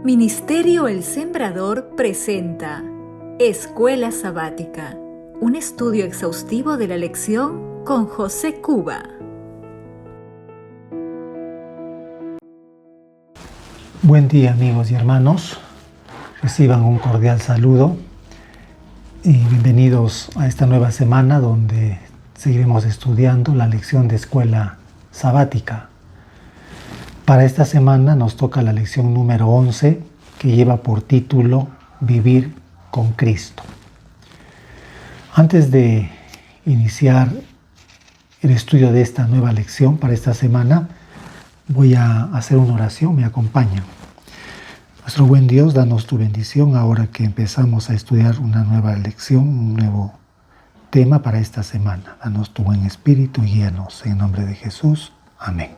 Ministerio El Sembrador presenta Escuela Sabática, un estudio exhaustivo de la lección con José Cuba. Buen día, amigos y hermanos. Reciban un cordial saludo y bienvenidos a esta nueva semana donde seguiremos estudiando la lección de Escuela Sabática. Para esta semana nos toca la lección número 11, que lleva por título Vivir con Cristo. Antes de iniciar el estudio de esta nueva lección para esta semana, voy a hacer una oración, me acompañan. Nuestro buen Dios, danos tu bendición ahora que empezamos a estudiar una nueva lección, un nuevo tema para esta semana. Danos tu buen espíritu y guíanos en el nombre de Jesús. Amén.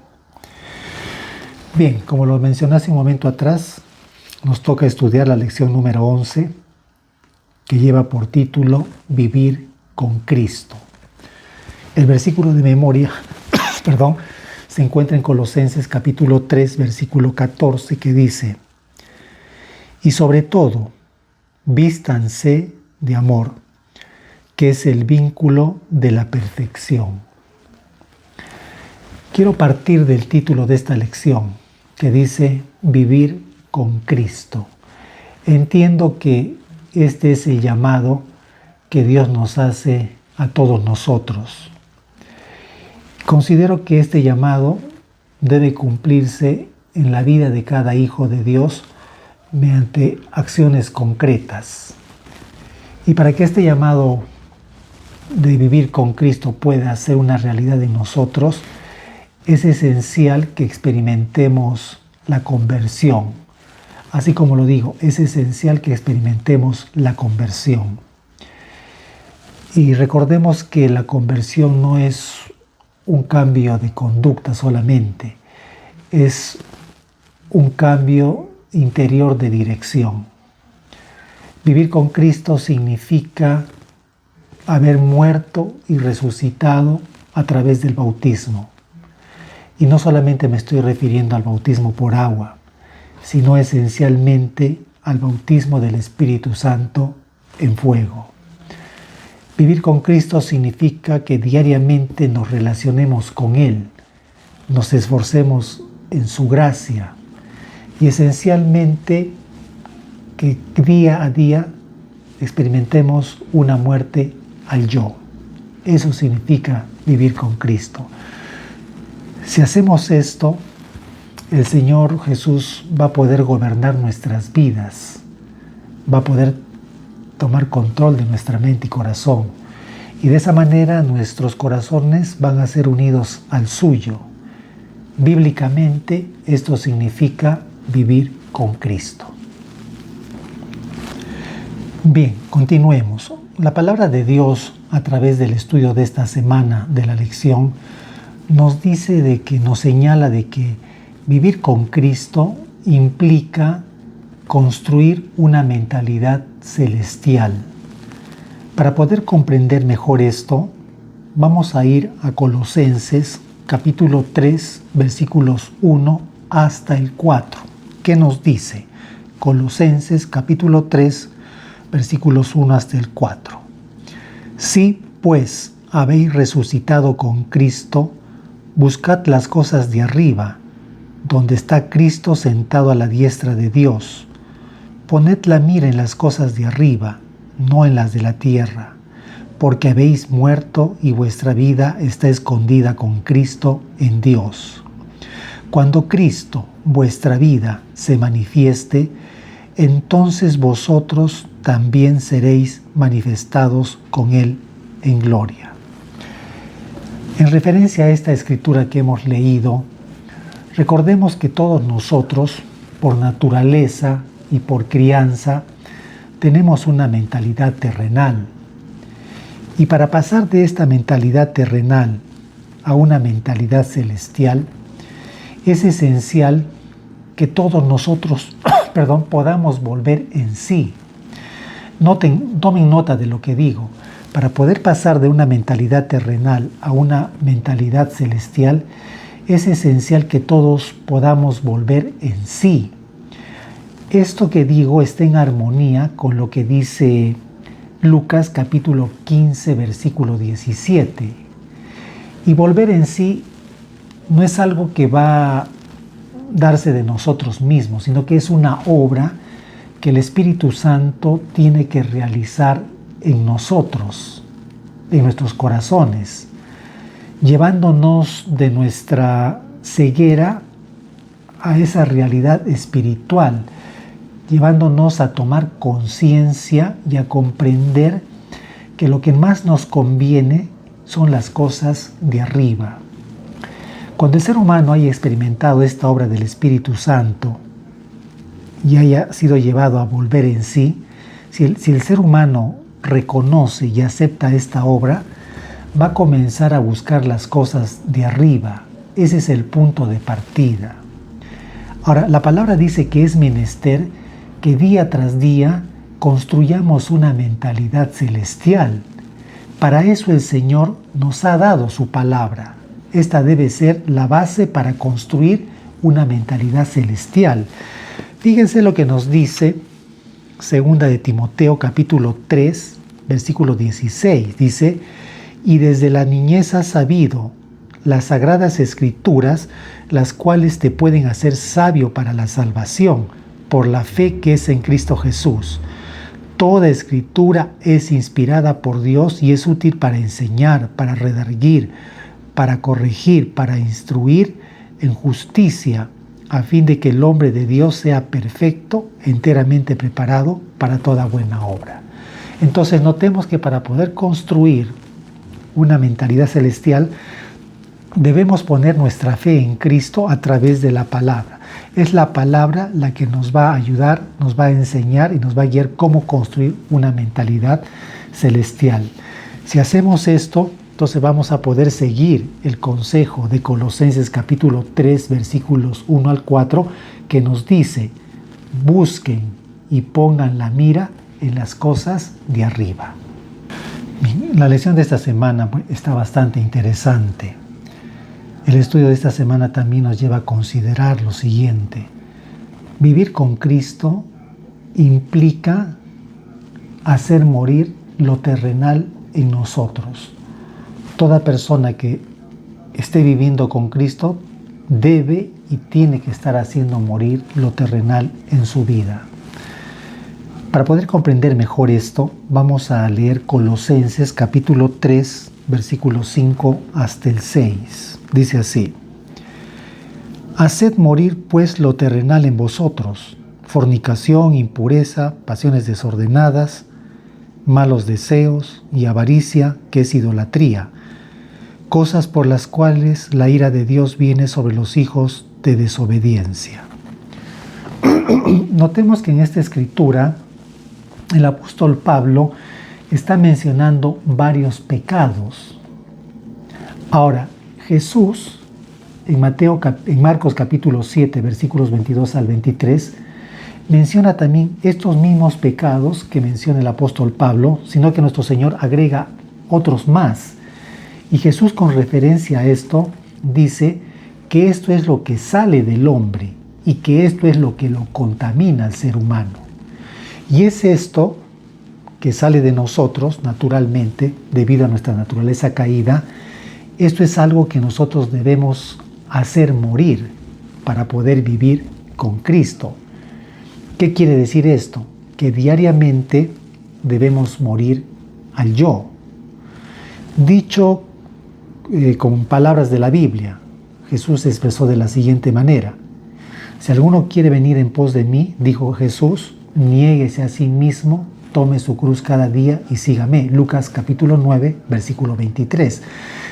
Bien, como lo mencioné hace un momento atrás, nos toca estudiar la lección número 11, que lleva por título Vivir con Cristo. El versículo de memoria, se encuentra en Colosenses capítulo 3, versículo 14, que dice: y sobre todo, vístanse de amor, que es el vínculo de la perfección. Quiero partir del título de esta lección, que dice Vivir con Cristo. Entiendo que este es el llamado que Dios nos hace a todos nosotros. Considero que este llamado debe cumplirse en la vida de cada hijo de Dios mediante acciones concretas. Y para que este llamado de vivir con Cristo pueda ser una realidad en nosotros, es esencial que experimentemos la conversión. Así como lo digo, es esencial que experimentemos la conversión. Y recordemos que la conversión no es un cambio de conducta solamente, es un cambio interior de dirección. Vivir con Cristo significa haber muerto y resucitado a través del bautismo. Y no solamente me estoy refiriendo al bautismo por agua, sino esencialmente al bautismo del Espíritu Santo en fuego. Vivir con Cristo significa que diariamente nos relacionemos con Él, nos esforcemos en su gracia y esencialmente que día a día experimentemos una muerte al yo. Eso significa vivir con Cristo. Si hacemos esto, el Señor Jesús va a poder gobernar nuestras vidas, va a poder tomar control de nuestra mente y corazón. Y de esa manera nuestros corazones van a ser unidos al suyo. Bíblicamente, esto significa vivir con Cristo. Bien, continuemos. La palabra de Dios, a través del estudio de esta semana de la lección, nos señala de que vivir con Cristo implica construir una mentalidad celestial. Para poder comprender mejor esto, vamos a ir a Colosenses capítulo 3, versículos 1 hasta el 4. ¿Qué nos dice? Colosenses capítulo 3, versículos 1 hasta el 4. Si, pues, habéis resucitado con Cristo, buscad las cosas de arriba, donde está Cristo sentado a la diestra de Dios. Poned la mira en las cosas de arriba, no en las de la tierra, porque habéis muerto y vuestra vida está escondida con Cristo en Dios. Cuando Cristo, vuestra vida, se manifieste, entonces vosotros también seréis manifestados con Él en gloria. En referencia a esta escritura que hemos leído, recordemos que todos nosotros, por naturaleza y por crianza, tenemos una mentalidad terrenal. Y para pasar de esta mentalidad terrenal a una mentalidad celestial, es esencial que todos nosotros podamos volver en sí. Tomen nota de lo que digo. Para poder pasar de una mentalidad terrenal a una mentalidad celestial, es esencial que todos podamos volver en sí. Esto que digo está en armonía con lo que dice Lucas capítulo 15, versículo 17. Y volver en sí no es algo que va a darse de nosotros mismos, sino que es una obra que el Espíritu Santo tiene que realizar en nosotros, en nuestros corazones, llevándonos de nuestra ceguera a esa realidad espiritual, llevándonos a tomar conciencia y a comprender que lo que más nos conviene son las cosas de arriba. Cuando el ser humano haya experimentado esta obra del Espíritu Santo y haya sido llevado a volver en sí, si el ser humano reconoce y acepta esta obra, va a comenzar a buscar las cosas de arriba. Ese es el punto de partida. Ahora, la palabra dice que es menester que día tras día construyamos una mentalidad celestial. Para eso el Señor nos ha dado su palabra. Esta debe ser la base para construir una mentalidad celestial. Fíjense lo que nos dice 2 de Timoteo capítulo 3, versículo 16. Dice: y desde la niñez has sabido las sagradas escrituras, las cuales te pueden hacer sabio para la salvación, por la fe que es en Cristo Jesús. Toda escritura es inspirada por Dios y es útil para enseñar, para redarguir, para corregir, para instruir en justicia, a fin de que el hombre de Dios sea perfecto, enteramente preparado para toda buena obra. Entonces notemos que para poder construir una mentalidad celestial, debemos poner nuestra fe en Cristo a través de la palabra. Es la palabra la que nos va a ayudar, nos va a enseñar y nos va a guiar cómo construir una mentalidad celestial. Si hacemos esto, entonces vamos a poder seguir el consejo de Colosenses capítulo 3, versículos 1 al 4, que nos dice: busquen y pongan la mira en las cosas de arriba. La lección de esta semana está bastante interesante. El estudio de esta semana también nos lleva a considerar lo siguiente: vivir con Cristo implica hacer morir lo terrenal en nosotros. Toda persona que esté viviendo con Cristo debe y tiene que estar haciendo morir lo terrenal en su vida. Para poder comprender mejor esto, vamos a leer Colosenses capítulo 3, versículos 5 hasta el 6. Dice así: haced morir pues lo terrenal en vosotros: fornicación, impureza, pasiones desordenadas, malos deseos y avaricia, que es idolatría, cosas por las cuales la ira de Dios viene sobre los hijos de desobediencia. Notemos que en esta escritura el apóstol Pablo está mencionando varios pecados. Ahora, Jesús, en Marcos capítulo 7, versículos 22 al 23, menciona también estos mismos pecados que menciona el apóstol Pablo, sino que nuestro Señor agrega otros más. Y Jesús, con referencia a esto, dice que esto es lo que sale del hombre y que esto es lo que lo contamina al ser humano. Y es esto que sale de nosotros naturalmente, debido a nuestra naturaleza caída. Esto es algo que nosotros debemos hacer morir para poder vivir con Cristo. ¿Qué quiere decir esto? Que diariamente debemos morir al yo. Dicho con palabras de la Biblia, Jesús se expresó de la siguiente manera: si alguno quiere venir en pos de mí, dijo Jesús, niéguese a sí mismo, tome su cruz cada día y sígame. Lucas capítulo 9, versículo 23.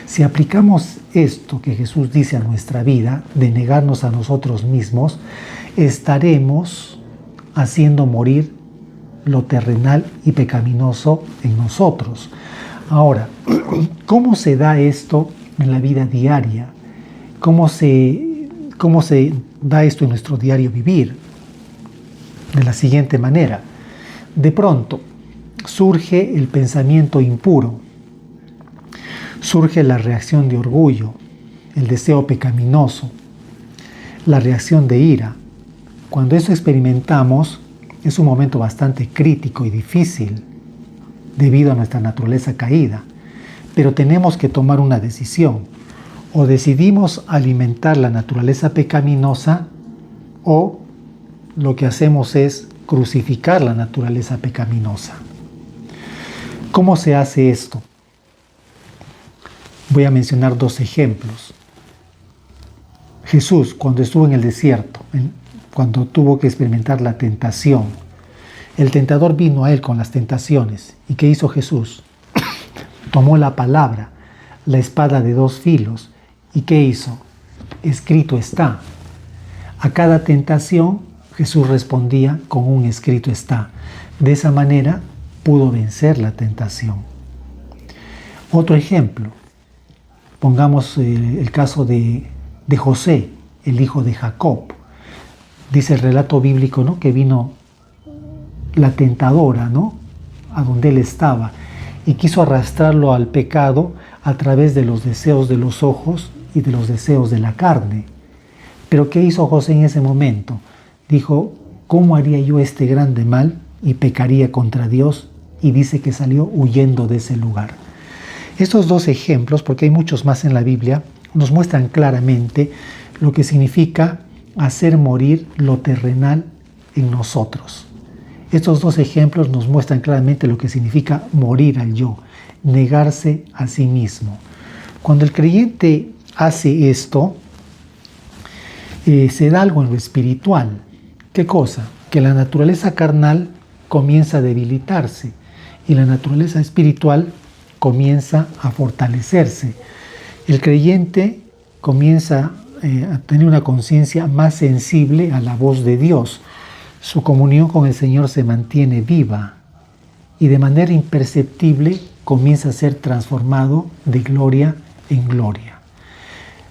Si aplicamos esto que Jesús dice a nuestra vida, de negarnos a nosotros mismos, estaremos haciendo morir lo terrenal y pecaminoso en nosotros. Ahora, ¿cómo se da esto en la vida diaria? ¿Cómo se da esto en nuestro diario vivir? De la siguiente manera: de pronto surge el pensamiento impuro, surge la reacción de orgullo, el deseo pecaminoso, la reacción de ira, Cuando eso experimentamos, es un momento bastante crítico y difícil debido a nuestra naturaleza caída. Pero tenemos que tomar una decisión. O decidimos alimentar la naturaleza pecaminosa o lo que hacemos es crucificar la naturaleza pecaminosa. ¿Cómo se hace esto? Voy a mencionar 2 ejemplos. Jesús, cuando estuvo en el desierto, cuando tuvo que experimentar la tentación, el tentador vino a él con las tentaciones. ¿Y qué hizo Jesús? Tomó la palabra, la espada de 2 filos. ¿Y qué hizo? Escrito está. A cada tentación, Jesús respondía con un escrito está. De esa manera pudo vencer la tentación. Otro ejemplo. Pongamos el caso de José, el hijo de Jacob. Dice el relato bíblico, ¿no?, que vino la tentadora, ¿no?, a donde él estaba y quiso arrastrarlo al pecado a través de los deseos de los ojos y de los deseos de la carne. Pero ¿qué hizo José en ese momento? Dijo, ¿cómo haría yo este grande mal y pecaría contra Dios? Y dice que salió huyendo de ese lugar. Estos 2 ejemplos, porque hay muchos más en la Biblia, nos muestran claramente lo que significa hacer morir lo terrenal en nosotros. Estos 2 ejemplos nos muestran claramente lo que significa morir al yo, negarse a sí mismo. Cuando el creyente hace esto, se da algo en lo espiritual. ¿Qué cosa? Que la naturaleza carnal comienza a debilitarse y la naturaleza espiritual comienza a fortalecerse. El creyente comienza a tener una conciencia más sensible a la voz de Dios. Su comunión con el Señor se mantiene viva y de manera imperceptible comienza a ser transformado de gloria en gloria.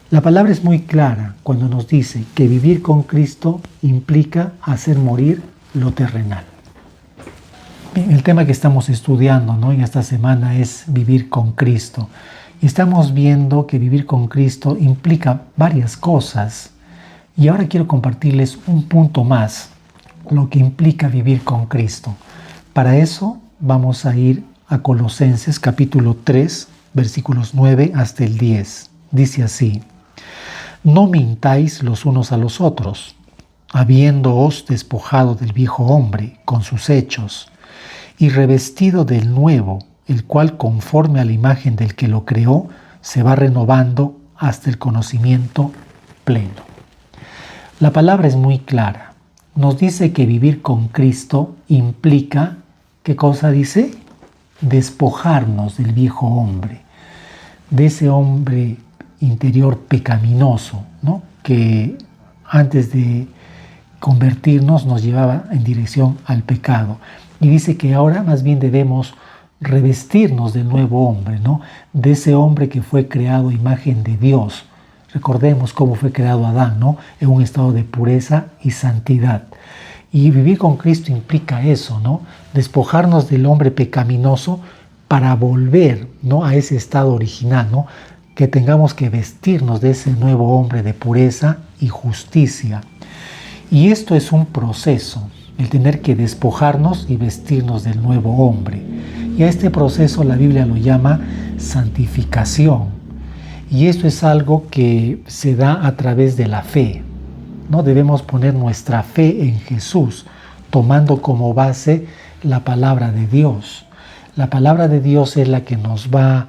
La palabra es muy clara cuando nos dice que vivir con Cristo implica hacer morir lo terrenal. Bien, el tema que estamos estudiando, ¿no?, en esta semana es vivir con Cristo. Y estamos viendo que vivir con Cristo implica varias cosas. Y ahora quiero compartirles un punto más, lo que implica vivir con Cristo. Para eso vamos a ir a Colosenses capítulo 3, versículos 9 hasta el 10. Dice así: no mintáis los unos a los otros, habiéndoos despojado del viejo hombre con sus hechos, y revestido del nuevo, el cual conforme a la imagen del que lo creó, se va renovando hasta el conocimiento pleno. La palabra es muy clara. Nos dice que vivir con Cristo implica, ¿qué cosa dice? Despojarnos del viejo hombre, de ese hombre interior pecaminoso, ¿no?, que antes de convertirnos nos llevaba en dirección al pecado. Y dice que ahora más bien debemos revestirnos del nuevo hombre, ¿no?, de ese hombre que fue creado a imagen de Dios. Recordemos cómo fue creado Adán, ¿no?, en un estado de pureza y santidad. Y vivir con Cristo implica eso, ¿no?, despojarnos del hombre pecaminoso para volver, ¿no?, a ese estado original, ¿no?, que tengamos que vestirnos de ese nuevo hombre de pureza y justicia. Y esto es un proceso, el tener que despojarnos y vestirnos del nuevo hombre. Y a este proceso la Biblia lo llama santificación. Y esto es algo que se da a través de la fe, ¿no? Debemos poner nuestra fe en Jesús, tomando como base la palabra de Dios. La palabra de Dios es la que nos va a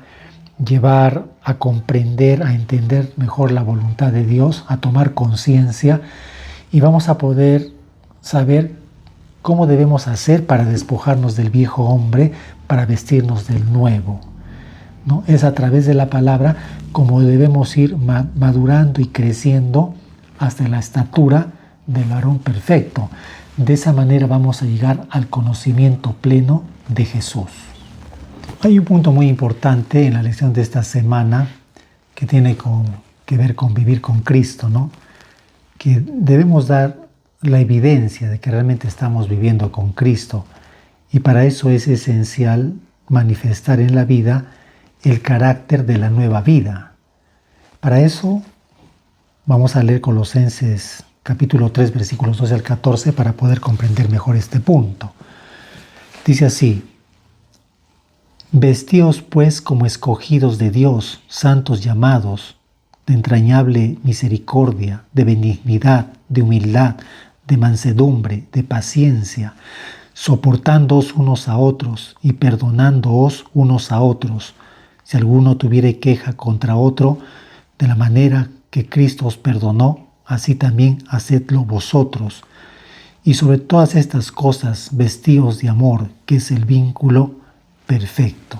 llevar a comprender, a entender mejor la voluntad de Dios, a tomar conciencia, y vamos a poder saber cómo debemos hacer para despojarnos del viejo hombre, para vestirnos del nuevo, ¿no? Es a través de la palabra como debemos ir madurando y creciendo hasta la estatura del varón perfecto. De esa manera vamos a llegar al conocimiento pleno de Jesús. Hay un punto muy importante en la lección de esta semana que tiene que ver con vivir con Cristo, ¿no?, que debemos dar la evidencia de que realmente estamos viviendo con Cristo, y para eso es esencial manifestar en la vida el carácter de la nueva vida. Para eso vamos a leer Colosenses capítulo 3, versículos 12 al 14, para poder comprender mejor este punto. Dice así: vestíos pues como escogidos de Dios, santos llamados, de entrañable misericordia, de benignidad, de humildad, de mansedumbre, de paciencia, soportándoos unos a otros y perdonándoos unos a otros, si alguno tuviere queja contra otro, de la manera que Cristo os perdonó, así también hacedlo vosotros. Y sobre todas estas cosas, vestíos de amor, que es el vínculo perfecto.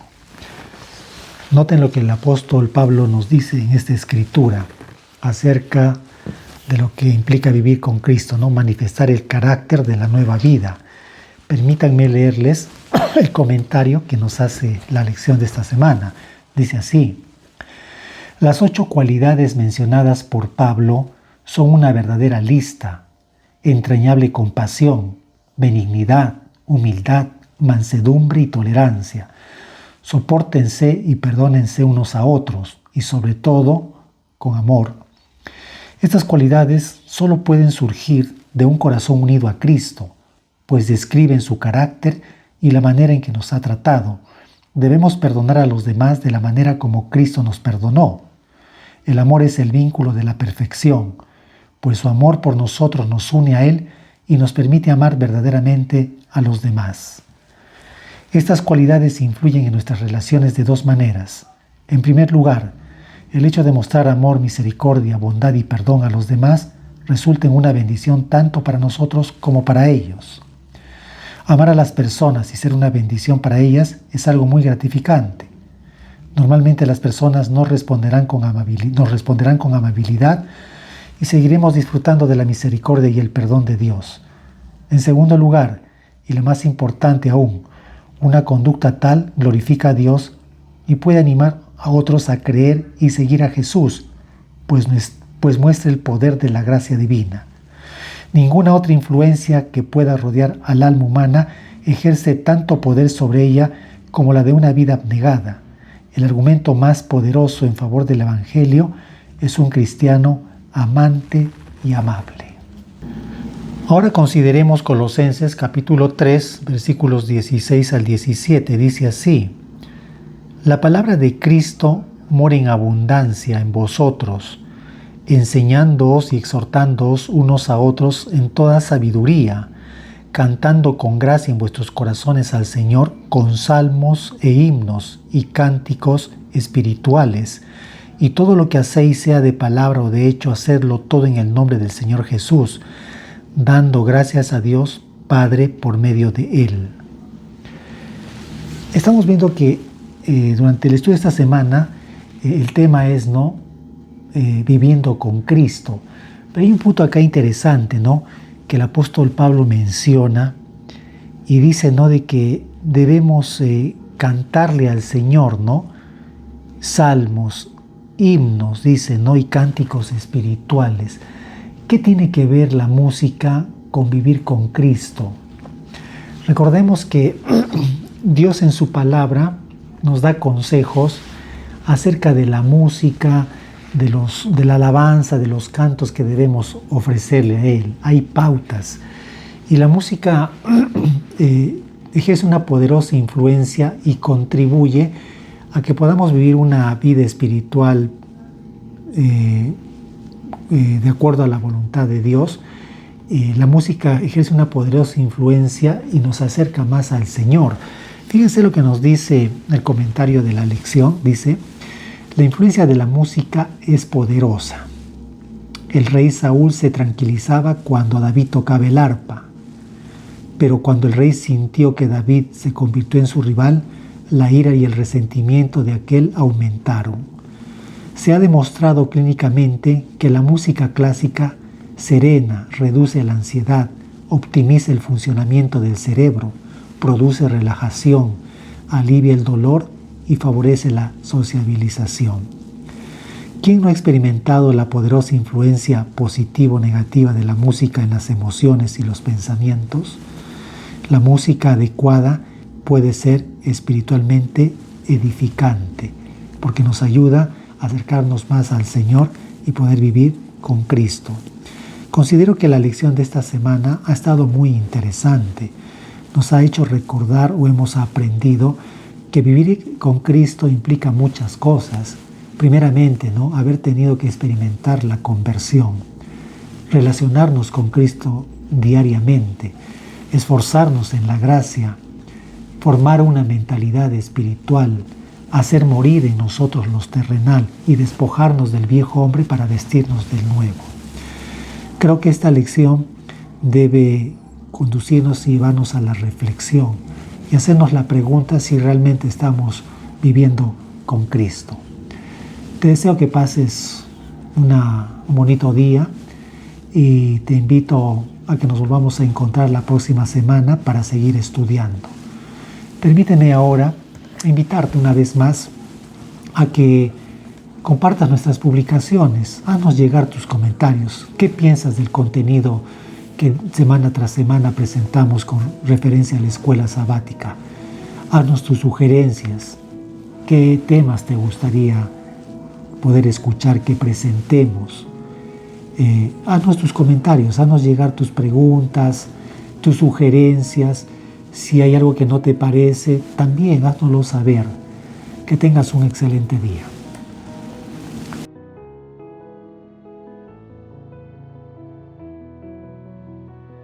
Noten lo que el apóstol Pablo nos dice en esta escritura acerca de lo que implica vivir con Cristo, ¿no? Manifestar el carácter de la nueva vida. Permítanme leerles el comentario que nos hace la lección de esta semana. Dice así: las 8 cualidades mencionadas por Pablo son una verdadera lista: entrañable compasión, benignidad, humildad, mansedumbre y tolerancia. Sopórtense y perdónense unos a otros, y sobre todo, con amor. Estas cualidades solo pueden surgir de un corazón unido a Cristo, pues describen su carácter y la manera en que nos ha tratado. Debemos perdonar a los demás de la manera como Cristo nos perdonó. El amor es el vínculo de la perfección, pues su amor por nosotros nos une a Él y nos permite amar verdaderamente a los demás. Estas cualidades influyen en nuestras relaciones de 2 maneras. En primer lugar, el hecho de mostrar amor, misericordia, bondad y perdón a los demás resulta en una bendición tanto para nosotros como para ellos. Amar a las personas y ser una bendición para ellas es algo muy gratificante. Normalmente las personas nos responderán con amabilidad y seguiremos disfrutando de la misericordia y el perdón de Dios. En segundo lugar, y lo más importante aún, una conducta tal glorifica a Dios y puede animar a otros a creer y seguir a Jesús, pues muestra el poder de la gracia divina. Ninguna otra influencia que pueda rodear al alma humana ejerce tanto poder sobre ella como la de una vida abnegada. El argumento más poderoso en favor del Evangelio es un cristiano amante y amable. Ahora consideremos Colosenses capítulo 3, versículos 16 al 17. Dice así: la palabra de Cristo mora en abundancia en vosotros, enseñándoos y exhortándoos unos a otros en toda sabiduría, cantando con gracia en vuestros corazones al Señor con salmos e himnos y cánticos espirituales, y todo lo que hacéis, sea de palabra o de hecho, hacedlo todo en el nombre del Señor Jesús, dando gracias a Dios Padre por medio de Él. Estamos viendo que durante el estudio de esta semana el tema es viviendo con Cristo. Pero hay un punto acá interesante, que el apóstol Pablo menciona y dice, de que debemos cantarle al Señor, salmos, himnos, dice, y cánticos espirituales. ¿Qué tiene que ver la música con vivir con Cristo? Recordemos que Dios en su palabra nos da consejos acerca de la música, de la alabanza, de los cantos que debemos ofrecerle a Él. Hay pautas. Y la música ejerce una poderosa influencia y contribuye a que podamos vivir una vida espiritual de acuerdo a la voluntad de Dios. La música ejerce una poderosa influencia y nos acerca más al Señor. Fíjense lo que nos dice el comentario de la lección. Dice: la influencia de la música es poderosa. El rey Saúl se tranquilizaba cuando David tocaba el arpa, pero cuando el rey sintió que David se convirtió en su rival, la ira y el resentimiento de aquel aumentaron. Se ha demostrado clínicamente que la música clásica serena, reduce la ansiedad, optimiza el funcionamiento del cerebro, produce relajación, alivia el dolor y favorece la sociabilización. ¿Quién no ha experimentado la poderosa influencia positiva o negativa de la música en las emociones y los pensamientos? La música adecuada puede ser espiritualmente edificante, porque nos ayuda a acercarnos más al Señor y poder vivir con Cristo. Considero que la lección de esta semana ha estado muy interesante. Nos ha hecho recordar o hemos aprendido que vivir con Cristo implica muchas cosas. Primeramente, haber tenido que experimentar la conversión, relacionarnos con Cristo diariamente, esforzarnos en la gracia, formar una mentalidad espiritual, hacer morir en nosotros lo terrenal y despojarnos del viejo hombre para vestirnos del nuevo. Creo que esta lección debe conducirnos y llevarnos a la reflexión y hacernos la pregunta si realmente estamos viviendo con Cristo. Te deseo que pases un bonito día y te invito a que nos volvamos a encontrar la próxima semana para seguir estudiando. Permíteme ahora invitarte una vez más a que compartas nuestras publicaciones, haznos llegar tus comentarios. ¿Qué piensas del contenido que semana tras semana presentamos con referencia a la escuela sabática? Haznos tus sugerencias. ¿Qué temas te gustaría poder escuchar que presentemos? Haznos tus comentarios, haznos llegar tus preguntas, tus sugerencias. Si hay algo que no te parece, también haznoslo saber. Que tengas un excelente día.